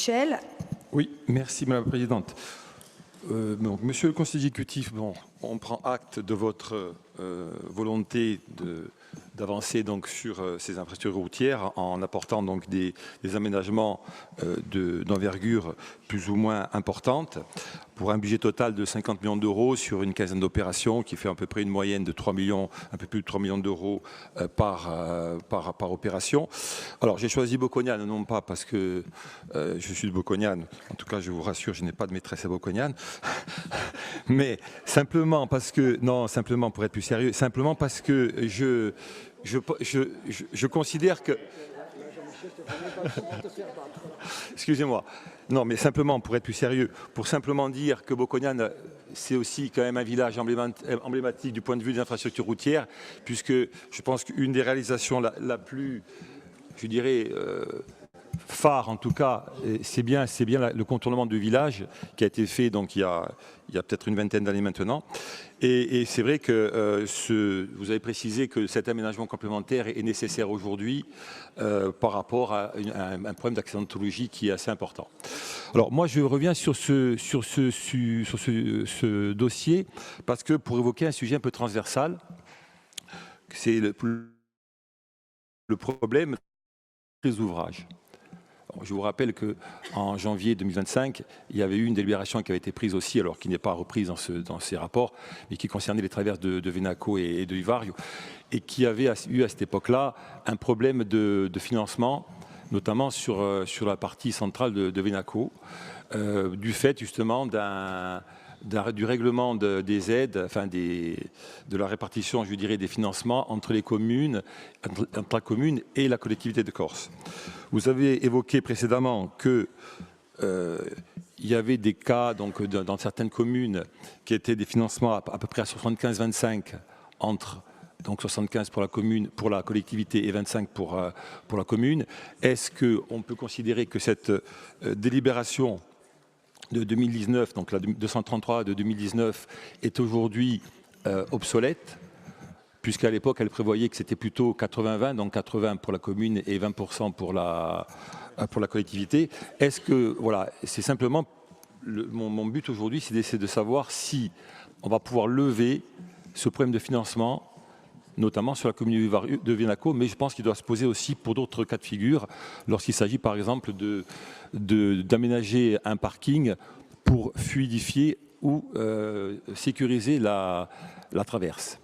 Michel. Oui, merci Madame la Présidente. Monsieur le Conseiller exécutif, on prend acte de votre volonté d'avancer donc sur ces infrastructures routières en apportant donc des aménagements d'envergure plus ou moins importante pour un budget total de 50 millions d'euros sur une quinzaine d'opérations qui fait à peu près une moyenne de 3 millions, un peu plus de 3 millions d'euros par opération. Alors j'ai choisi Bocognane, non pas parce que je suis de Bocognane, en tout cas je vous rassure, je n'ai pas de maîtresse à Bocognane, mais simplement parce que, non, simplement pour être plus sérieux, simplement parce que je considère que... Excusez-moi. Non, mais simplement pour être plus sérieux, pour simplement dire que Bocognane, c'est aussi quand même un village emblématique du point de vue des infrastructures routières, puisque je pense qu'une des réalisations la plus, je dirais, phare en tout cas, c'est bien le contournement du village qui a été fait donc il y a peut-être une vingtaine d'années maintenant. Et c'est vrai que vous avez précisé que cet aménagement complémentaire est nécessaire aujourd'hui par rapport à un problème d'accidentologie qui est assez important. Alors moi je reviens sur ce dossier parce que pour évoquer un sujet un peu transversal, c'est le problème des ouvrages. Je vous rappelle qu'en janvier 2025, il y avait eu une délibération qui avait été prise aussi, alors qui n'est pas reprise dans ces rapports, mais qui concernait les traverses de Venaco et de Ivario, et qui avait eu à cette époque-là un problème de financement, notamment sur la partie centrale de Venaco, du fait justement du règlement des aides, enfin de la répartition, je dirais, des financements entre les communes, entre la commune et la collectivité de Corse. Vous avez évoqué précédemment qu'il y avait des cas donc, dans certaines communes qui étaient des financements à peu près à 75-25 entre donc 75 pour la commune, pour la collectivité et 25 pour la commune. Est-ce qu'on peut considérer que cette délibération de 2019, donc la 233 de 2019, est aujourd'hui obsolète, puisqu'à l'époque, elle prévoyait que c'était plutôt 80-20, donc 80 pour la commune et 20% pour la collectivité. Est-ce que, voilà, c'est simplement, mon but aujourd'hui, c'est d'essayer de savoir si on va pouvoir lever ce problème de financement, notamment sur la commune de Venaco, mais je pense qu'il doit se poser aussi pour d'autres cas de figure, lorsqu'il s'agit par exemple d'aménager un parking pour fluidifier ou sécuriser la traverse.